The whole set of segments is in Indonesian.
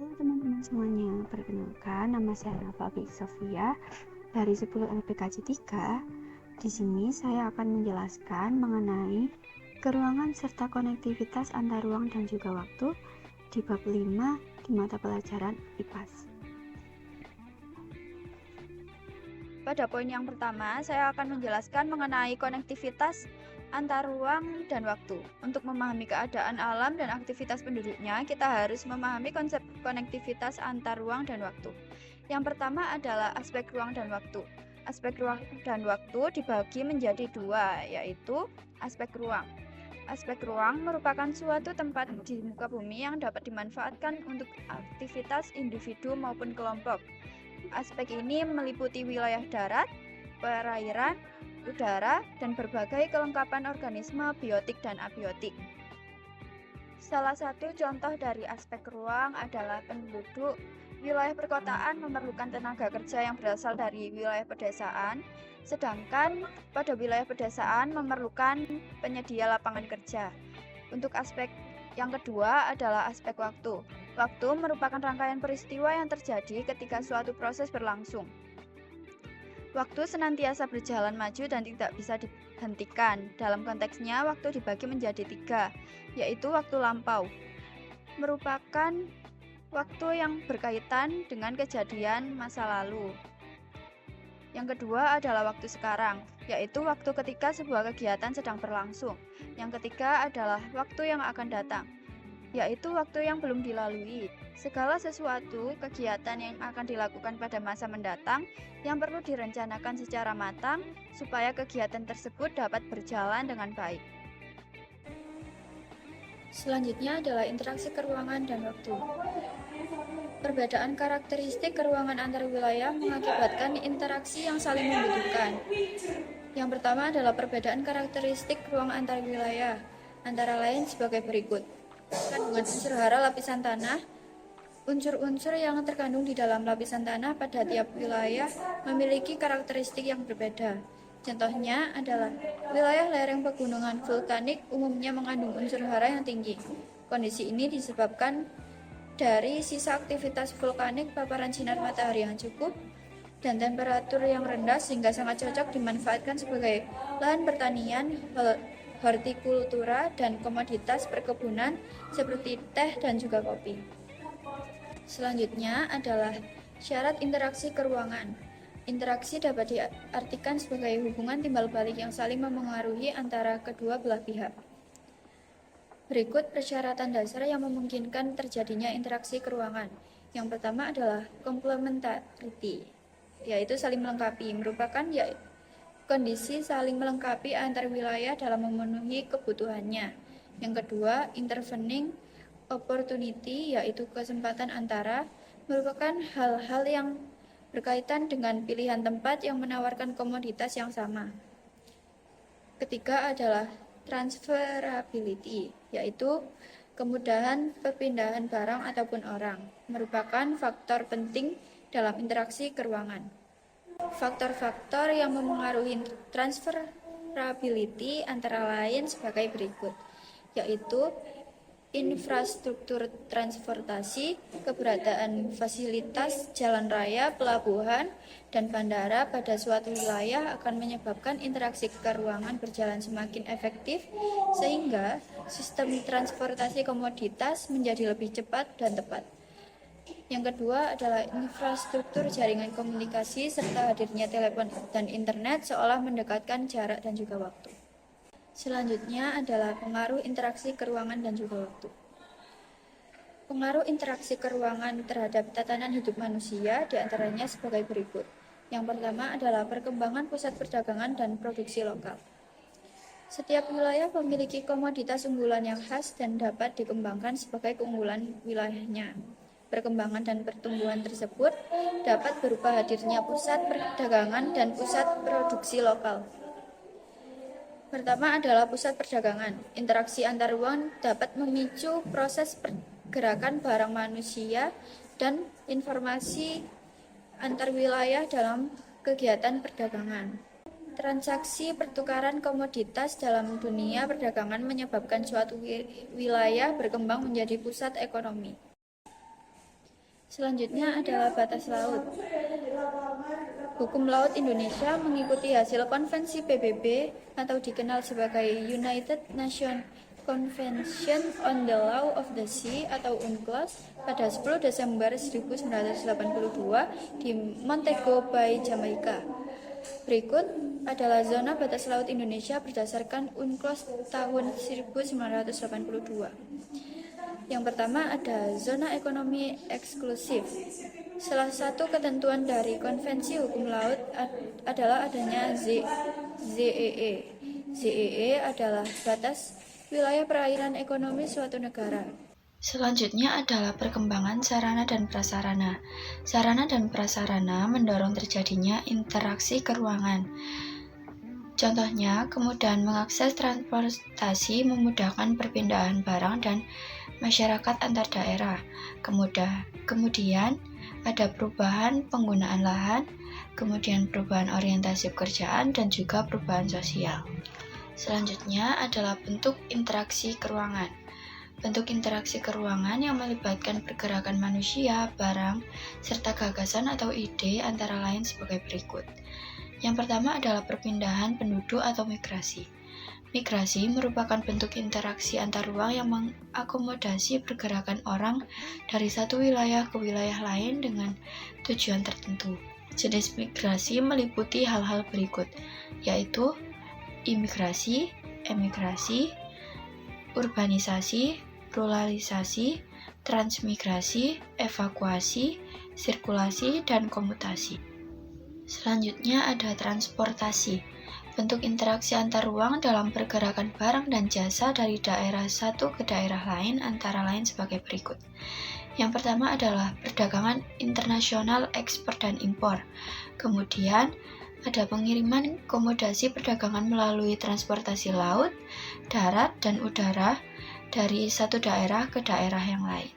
Halo teman-teman semuanya, perkenalkan nama saya Fabrik Sofia dari 10 LPKJ 3. Di sini saya akan menjelaskan mengenai keruangan serta konektivitas antar ruang dan juga waktu di bab 5 di mata pelajaran IPAS. Pada poin yang pertama, saya akan menjelaskan mengenai konektivitas antar ruang dan waktu. Untuk memahami keadaan alam dan aktivitas penduduknya, kita harus memahami konsep konektivitas antar ruang dan waktu. Yang pertama adalah aspek ruang dan waktu. Aspek ruang dan waktu dibagi menjadi dua, yaitu aspek ruang. Aspek ruang merupakan suatu tempat di muka bumi yang dapat dimanfaatkan untuk aktivitas individu maupun kelompok. Aspek ini meliputi wilayah darat, perairan, udara, dan berbagai kelengkapan organisme biotik dan abiotik. Salah satu contoh dari aspek ruang adalah penduduk. Wilayah perkotaan memerlukan tenaga kerja yang berasal dari wilayah pedesaan, sedangkan pada wilayah pedesaan memerlukan penyedia lapangan kerja. Untuk aspek yang kedua adalah aspek waktu. Waktu merupakan rangkaian peristiwa yang terjadi ketika suatu proses berlangsung. Waktu senantiasa berjalan maju dan tidak bisa dihentikan. Dalam konteksnya, waktu dibagi menjadi tiga, yaitu waktu lampau. Merupakan waktu yang berkaitan dengan kejadian masa lalu. Yang kedua adalah waktu sekarang, yaitu waktu ketika sebuah kegiatan sedang berlangsung. Yang ketiga adalah waktu yang akan datang, yaitu waktu yang belum dilalui. Segala sesuatu kegiatan yang akan dilakukan pada masa mendatang yang perlu direncanakan secara matang supaya kegiatan tersebut dapat berjalan dengan baik. Selanjutnya adalah interaksi keruangan dan waktu. Perbedaan karakteristik keruangan antar wilayah mengakibatkan interaksi yang saling membutuhkan. Yang pertama adalah perbedaan karakteristik ruang antar wilayah, antara lain sebagai berikut. Kandungan unsur hara lapisan tanah. Unsur-unsur yang terkandung di dalam lapisan tanah pada tiap wilayah memiliki karakteristik yang berbeda. Contohnya adalah wilayah lereng pegunungan vulkanik umumnya mengandung unsur hara yang tinggi. Kondisi ini disebabkan dari sisa aktivitas vulkanik, paparan sinar matahari yang cukup, dan temperatur yang rendah sehingga sangat cocok dimanfaatkan sebagai lahan pertanian, hortikultura, dan komoditas perkebunan seperti teh dan juga kopi. Selanjutnya adalah syarat interaksi keruangan. Interaksi dapat diartikan sebagai hubungan timbal balik yang saling memengaruhi antara kedua belah pihak. Berikut persyaratan dasar yang memungkinkan terjadinya interaksi keruangan. Yang pertama adalah complementarity, yaitu saling melengkapi, merupakan kondisi saling melengkapi antar wilayah dalam memenuhi kebutuhannya. Yang kedua, intervening opportunity, yaitu kesempatan antara, merupakan hal-hal yang berkaitan dengan pilihan tempat yang menawarkan komoditas yang sama. Ketiga adalah transferability, yaitu kemudahan perpindahan barang ataupun orang, merupakan faktor penting dalam interaksi keruangan. Faktor-faktor yang memengaruhi transferability antara lain sebagai berikut, yaitu infrastruktur transportasi, keberadaan fasilitas jalan raya, pelabuhan, dan bandara pada suatu wilayah akan menyebabkan interaksi keruangan berjalan semakin efektif sehingga sistem transportasi komoditas menjadi lebih cepat dan tepat. Yang kedua adalah infrastruktur jaringan komunikasi serta hadirnya telepon dan internet seolah mendekatkan jarak dan juga waktu. Selanjutnya adalah pengaruh interaksi keruangan dan juga waktu. Pengaruh interaksi keruangan terhadap tatanan hidup manusia diantaranya sebagai berikut. Yang pertama adalah perkembangan pusat perdagangan dan produksi lokal. Setiap wilayah memiliki komoditas unggulan yang khas dan dapat dikembangkan sebagai keunggulan wilayahnya. Perkembangan dan pertumbuhan tersebut dapat berupa hadirnya pusat perdagangan dan pusat produksi lokal. Pertama adalah pusat perdagangan. Interaksi antar ruang dapat memicu proses pergerakan barang manusia dan informasi antar wilayah dalam kegiatan perdagangan. Transaksi pertukaran komoditas dalam dunia perdagangan menyebabkan suatu wilayah berkembang menjadi pusat ekonomi. Selanjutnya adalah batas laut. Hukum Laut Indonesia mengikuti hasil konvensi PBB atau dikenal sebagai United Nations Convention on the Law of the Sea atau UNCLOS pada 10 Desember 1982 di Montego Bay, Jamaika. Berikut adalah zona batas laut Indonesia berdasarkan UNCLOS tahun 1982. Yang pertama ada zona ekonomi eksklusif. Salah satu ketentuan dari Konvensi Hukum Laut adalah adanya ZEE. ZEE adalah batas wilayah perairan ekonomi suatu negara. Selanjutnya adalah perkembangan sarana dan prasarana. Sarana dan prasarana mendorong terjadinya interaksi keruangan. Contohnya, kemudahan mengakses transportasi memudahkan perpindahan barang dan masyarakat antar daerah. Kemudian ada perubahan penggunaan lahan, kemudian perubahan orientasi pekerjaan, dan juga perubahan sosial. Selanjutnya adalah bentuk interaksi keruangan. Bentuk interaksi keruangan yang melibatkan pergerakan manusia, barang, serta gagasan atau ide antara lain sebagai berikut. Yang pertama adalah perpindahan penduduk atau migrasi. Migrasi merupakan bentuk interaksi antar ruang yang mengakomodasi pergerakan orang dari satu wilayah ke wilayah lain dengan tujuan tertentu. Jenis migrasi meliputi hal-hal berikut, yaitu imigrasi, emigrasi, urbanisasi, ruralisasi, transmigrasi, evakuasi, sirkulasi, dan komutasi. Selanjutnya ada transportasi. Bentuk interaksi antar ruang dalam pergerakan barang dan jasa dari daerah satu ke daerah lain antara lain sebagai berikut. Yang pertama adalah perdagangan internasional ekspor dan impor. Kemudian ada pengiriman komodasi perdagangan melalui transportasi laut, darat, dan udara dari satu daerah ke daerah yang lain.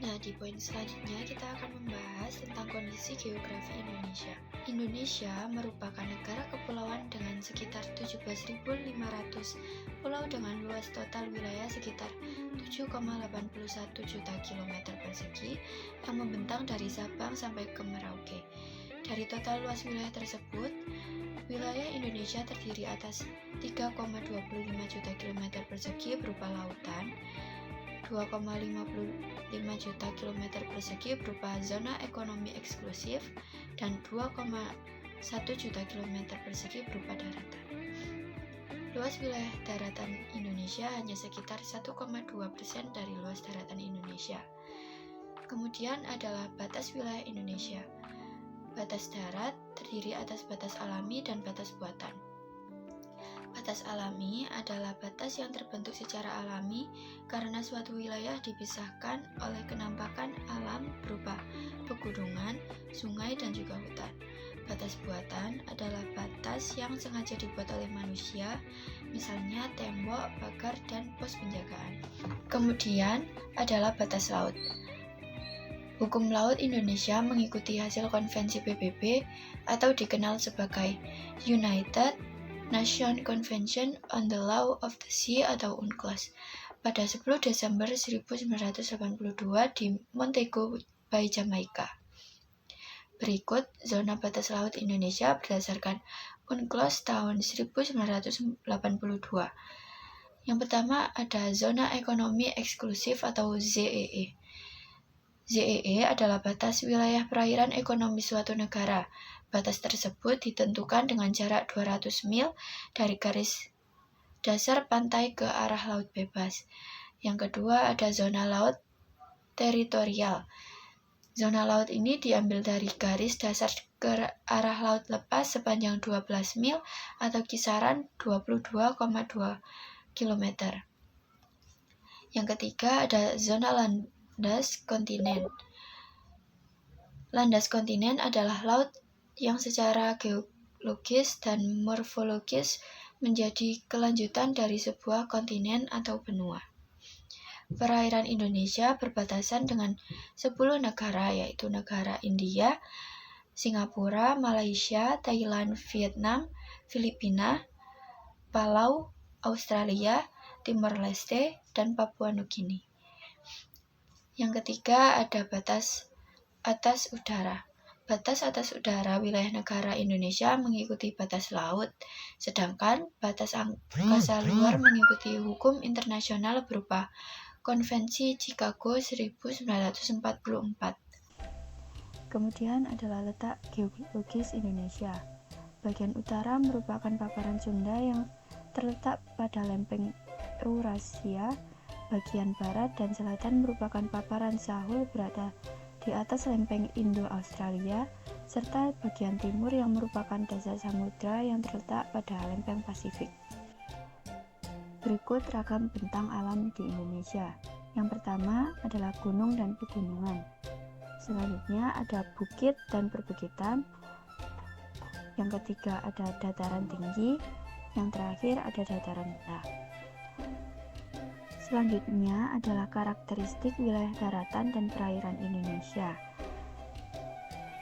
Nah, di poin selanjutnya kita akan membahas tentang kondisi geografi Indonesia. Indonesia merupakan negara kepulauan dengan sekitar 17.500 pulau dengan luas total wilayah sekitar 7,81 juta kilometer persegi yang membentang dari Sabang sampai ke Merauke. Dari total luas wilayah tersebut, wilayah Indonesia terdiri atas 3,25 juta kilometer persegi berupa lautan, 2,55 juta kilometer persegi berupa zona ekonomi eksklusif, dan 2,1 juta kilometer persegi berupa daratan. Luas wilayah daratan Indonesia hanya sekitar 1,2% dari luas daratan Indonesia. Kemudian adalah batas wilayah Indonesia. Batas darat terdiri atas batas alami dan batas buatan. Batas alami adalah batas yang terbentuk secara alami karena suatu wilayah dipisahkan oleh kenampakan alam berupa pegunungan, sungai, dan juga hutan. Batas buatan adalah batas yang sengaja dibuat oleh manusia, misalnya tembok, pagar, dan pos penjagaan. Kemudian adalah batas laut. Hukum Laut Indonesia mengikuti hasil konvensi PBB atau dikenal sebagai United Nations Convention on the Law of the Sea atau UNCLOS pada 10 Desember 1982 di Montego Bay, Jamaika. Berikut zona batas laut Indonesia berdasarkan UNCLOS tahun 1982. Yang pertama ada zona ekonomi eksklusif atau ZEE. ZEE adalah batas wilayah perairan ekonomi suatu negara. Batas tersebut ditentukan dengan jarak 200 mil dari garis dasar pantai ke arah laut bebas. Yang kedua ada zona laut teritorial. Zona laut ini diambil dari garis dasar ke arah laut lepas sepanjang 12 mil atau kisaran 22,2 km. Yang ketiga ada zona landas kontinen. Landas kontinen adalah laut yang secara geologis dan morfologis menjadi kelanjutan dari sebuah kontinen atau benua. Perairan Indonesia berbatasan dengan 10 negara, yaitu negara India, Singapura, Malaysia, Thailand, Vietnam, Filipina, Palau, Australia, Timor Leste, dan Papua Nugini. Yang ketiga ada batas atas udara. Batas atas udara wilayah negara Indonesia mengikuti batas laut, sedangkan batas angkasa luar mengikuti hukum internasional berupa Konvensi Chicago 1944. Kemudian adalah letak geologis Indonesia. Bagian utara merupakan paparan Sunda yang terletak pada lempeng Eurasia. Bagian barat dan selatan merupakan paparan Sahul berada di atas lempeng Indo-Australia, serta bagian timur yang merupakan dasar samudra yang terletak pada lempeng Pasifik. Berikut ragam bentang alam di Indonesia. Yang pertama adalah gunung dan pegunungan. Selanjutnya ada bukit dan perbukitan. Yang ketiga ada dataran tinggi. Yang terakhir ada dataran rendah. Selanjutnya adalah karakteristik wilayah daratan dan perairan Indonesia.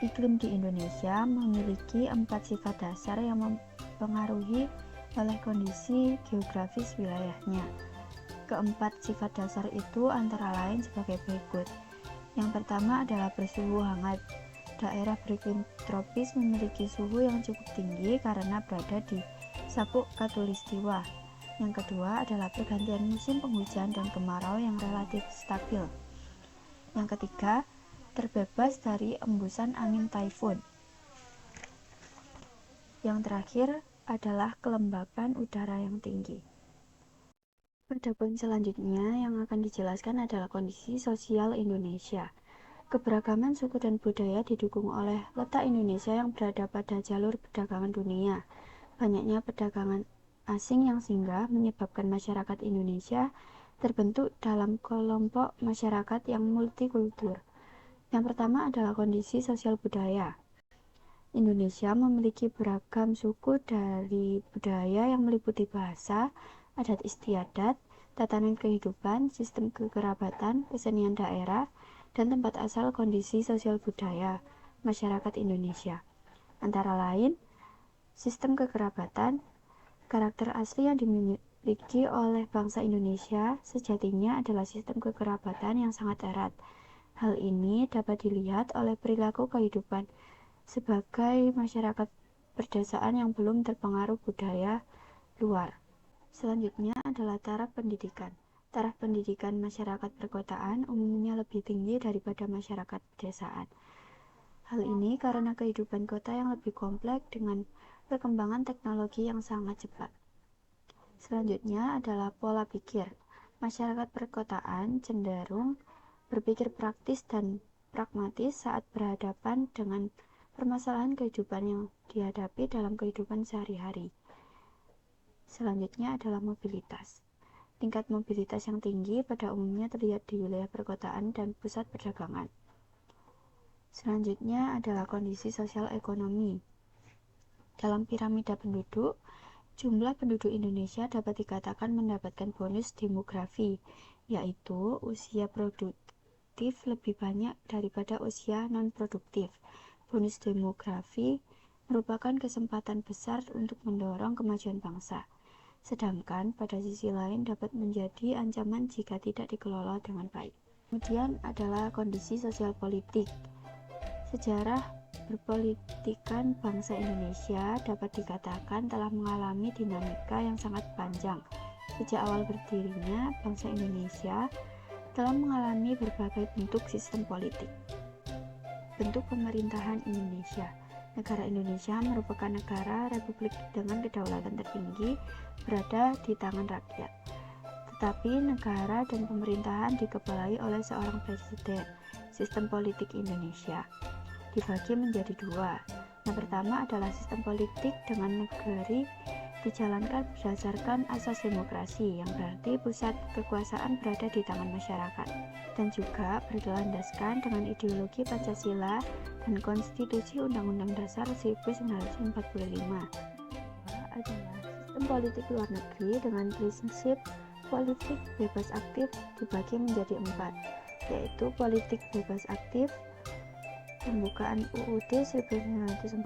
Iklim di Indonesia memiliki 4 sifat dasar yang mempengaruhi oleh kondisi geografis wilayahnya. Keempat sifat dasar itu antara lain sebagai berikut. Yang pertama adalah bersuhu hangat. Daerah beriklim tropis memiliki suhu yang cukup tinggi karena berada di sabuk khatulistiwa. Yang kedua adalah pergantian musim penghujan dan kemarau yang relatif stabil. Yang ketiga, terbebas dari embusan angin taifun. Yang terakhir adalah kelembapan udara yang tinggi. Pada poin selanjutnya yang akan dijelaskan adalah kondisi sosial Indonesia. Keberagaman suku dan budaya didukung oleh letak Indonesia yang berada pada jalur perdagangan dunia. Banyaknya perdagangan asing yang singgah menyebabkan masyarakat Indonesia terbentuk dalam kelompok masyarakat yang multikultur. Yang pertama adalah kondisi sosial budaya. Indonesia memiliki beragam suku dari budaya yang meliputi bahasa, adat istiadat, tatanan kehidupan, sistem kekerabatan, kesenian daerah, dan tempat asal kondisi sosial budaya masyarakat Indonesia. Antara lain, sistem kekerabatan. Karakter asli yang dimiliki oleh bangsa Indonesia sejatinya adalah sistem kekerabatan yang sangat erat. Hal ini dapat dilihat oleh perilaku kehidupan sebagai masyarakat perdesaan yang belum terpengaruh budaya luar. Selanjutnya adalah taraf pendidikan. Taraf pendidikan masyarakat perkotaan umumnya lebih tinggi daripada masyarakat pedesaan. Hal ini karena kehidupan kota yang lebih kompleks dengan perkembangan teknologi yang sangat cepat. Selanjutnya adalah pola pikir. Masyarakat perkotaan cenderung berpikir praktis dan pragmatis saat berhadapan dengan permasalahan kehidupan yang dihadapi dalam kehidupan sehari-hari. Selanjutnya adalah mobilitas. Tingkat mobilitas yang tinggi pada umumnya terlihat di wilayah perkotaan dan pusat perdagangan. Selanjutnya adalah kondisi sosial ekonomi. Dalam piramida penduduk, jumlah penduduk Indonesia dapat dikatakan mendapatkan bonus demografi, yaitu usia produktif lebih banyak daripada usia non-produktif. Bonus demografi merupakan kesempatan besar untuk mendorong kemajuan bangsa, sedangkan pada sisi lain dapat menjadi ancaman jika tidak dikelola dengan baik. Kemudian adalah kondisi sosial politik. Sejarah perpolitikan bangsa Indonesia dapat dikatakan telah mengalami dinamika yang sangat panjang. Sejak awal berdirinya, bangsa Indonesia telah mengalami berbagai bentuk sistem politik. Bentuk pemerintahan Indonesia. Negara Indonesia merupakan negara republik dengan kedaulatan tertinggi berada di tangan rakyat. Tetapi negara dan pemerintahan dikepalai oleh seorang presiden. Sistem politik Indonesia dibagi menjadi dua. Yang pertama adalah sistem politik dengan negeri dijalankan berdasarkan asas demokrasi, yang berarti pusat kekuasaan berada di tangan masyarakat, dan juga berlandaskan dengan ideologi Pancasila dan Konstitusi Undang-Undang Dasar 1945. Adalah sistem politik luar negeri dengan prinsip politik bebas aktif dibagi menjadi 4, yaitu politik bebas aktif, pembukaan UUD 1945,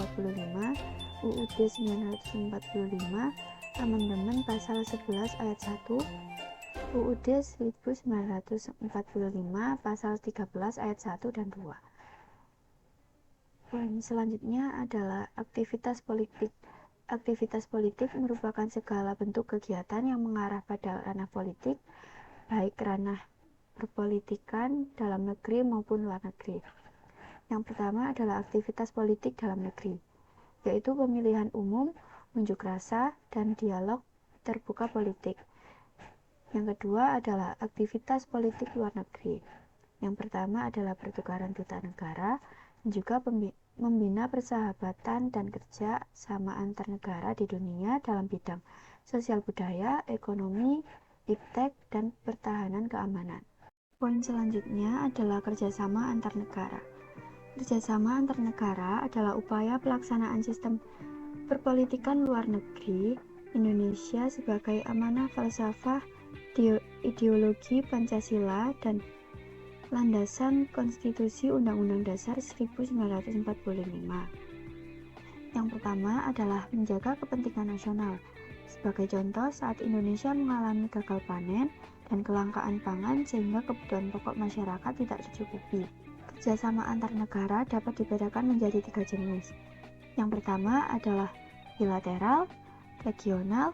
UUD 1945, Amandemen Pasal 11 Ayat 1, UUD 1945 Pasal 13 Ayat 1 dan 2. Poin selanjutnya adalah aktivitas politik. Aktivitas politik merupakan segala bentuk kegiatan yang mengarah pada ranah politik, baik ranah perpolitikan dalam negeri maupun luar negeri. Yang pertama adalah aktivitas politik dalam negeri, yaitu pemilihan umum, unjuk rasa, dan dialog terbuka politik. Yang kedua adalah aktivitas politik luar negeri. Yang pertama adalah pertukaran duta negara, dan juga membina persahabatan dan kerja sama antar negara di dunia dalam bidang sosial budaya, ekonomi, iptek, dan pertahanan keamanan. Poin selanjutnya adalah kerjasama antar negara. Kerjasama antar negara adalah upaya pelaksanaan sistem perpolitikan luar negeri Indonesia sebagai amanah falsafah ideologi Pancasila dan landasan Konstitusi Undang-Undang Dasar 1945. Yang pertama adalah menjaga kepentingan nasional. Sebagai contoh, saat Indonesia mengalami gagal panen dan kelangkaan pangan sehingga kebutuhan pokok masyarakat tidak tercukupi. Kerjasama antar negara dapat dibedakan menjadi 3 jenis. Yang pertama adalah bilateral, regional,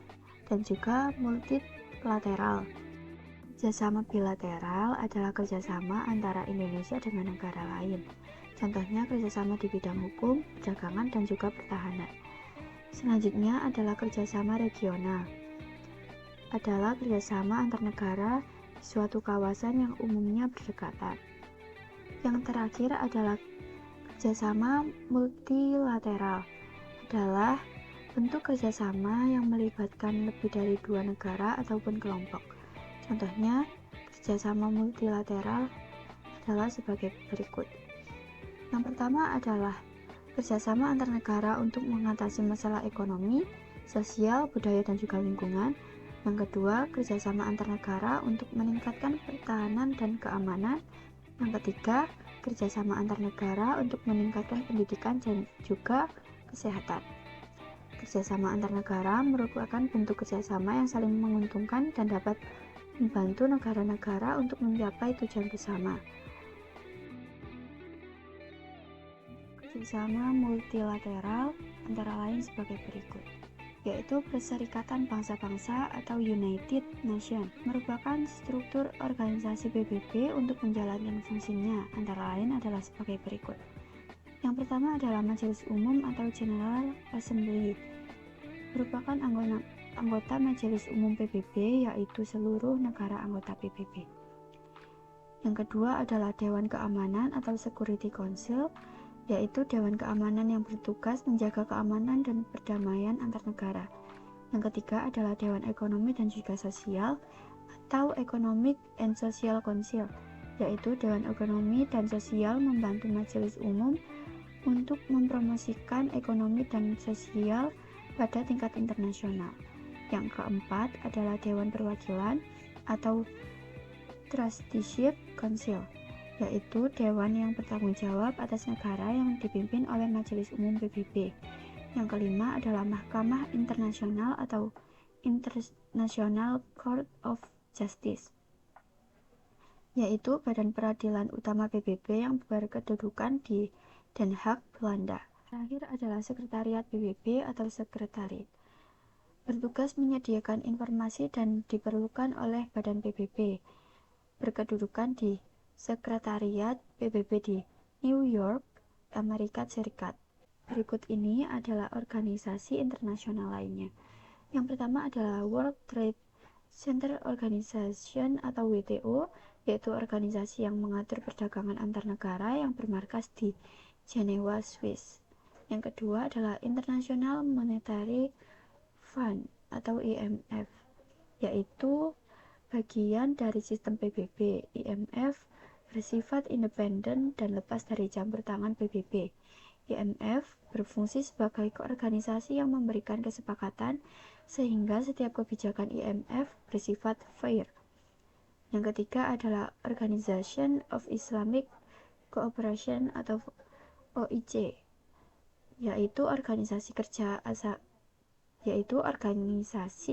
dan juga multilateral. Kerjasama bilateral adalah kerjasama antara Indonesia dengan negara lain. Contohnya kerjasama di bidang hukum, perdagangan, dan juga pertahanan. Selanjutnya adalah kerjasama regional. Adalah kerjasama antar negara di suatu kawasan yang umumnya berdekatan. Yang terakhir adalah kerjasama multilateral. Adalah bentuk kerjasama yang melibatkan lebih dari 2 negara ataupun kelompok. Contohnya, kerjasama multilateral adalah sebagai berikut. Yang pertama adalah kerjasama antar negara untuk mengatasi masalah ekonomi, sosial, budaya, dan juga lingkungan. Yang kedua, kerjasama antar negara untuk meningkatkan pertahanan dan keamanan. Yang ketiga, kerjasama antar negara untuk meningkatkan pendidikan dan juga kesehatan. Kerjasama antar negara merupakan bentuk kerjasama yang saling menguntungkan dan dapat membantu negara-negara untuk mencapai tujuan bersama. Kerjasama multilateral antara lain sebagai berikut, yaitu Perserikatan Bangsa-Bangsa atau United Nations, merupakan struktur organisasi PBB untuk menjalankan fungsinya, antara lain adalah sebagai berikut. Yang pertama adalah Majelis Umum atau General Assembly, merupakan anggota Majelis Umum PBB, yaitu seluruh negara anggota PBB. Yang kedua adalah Dewan Keamanan atau Security Council, yaitu Dewan Keamanan yang bertugas menjaga keamanan dan perdamaian antar negara. Yang ketiga adalah Dewan Ekonomi dan juga Sosial atau Economic and Social Council, yaitu Dewan Ekonomi dan Sosial membantu Majelis Umum untuk mempromosikan ekonomi dan sosial pada tingkat internasional. Yang keempat adalah Dewan Perwakilan atau Trusteeship Council, yaitu dewan yang bertanggung jawab atas negara yang dipimpin oleh Majelis Umum PBB. Yang kelima adalah Mahkamah Internasional atau International Court of Justice, yaitu badan peradilan utama PBB yang berkedudukan di Den Haag, Belanda. Terakhir adalah Sekretariat PBB atau Sekretariat, bertugas menyediakan informasi dan diperlukan oleh badan PBB, berkedudukan di Sekretariat PBB di New York, Amerika Serikat. Berikut ini adalah organisasi internasional lainnya. Yang pertama adalah World Trade Center Organization atau WTO, yaitu organisasi yang mengatur perdagangan antar negara yang bermarkas di Jenewa, Swiss. Yang kedua adalah International Monetary Fund atau IMF, yaitu bagian dari sistem PBB. IMF bersifat independen dan lepas dari campur tangan PBB. IMF berfungsi sebagai organisasi yang memberikan kesepakatan sehingga setiap kebijakan IMF bersifat fair. Yang ketiga adalah Organization of Islamic Cooperation atau OIC, yaitu organisasi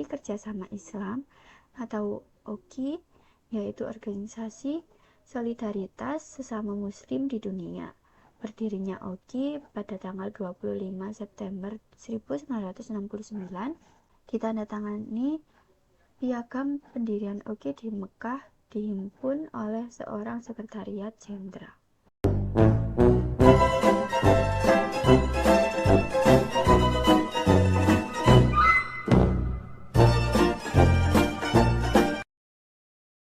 kerjasama Islam atau OKI, yaitu organisasi solidaritas sesama muslim di dunia. Berdirinya OKI pada tanggal 25 September 1969 ditandatangani piagam pendirian OKI di Mekah dihimpun oleh seorang sekretariat jenderal.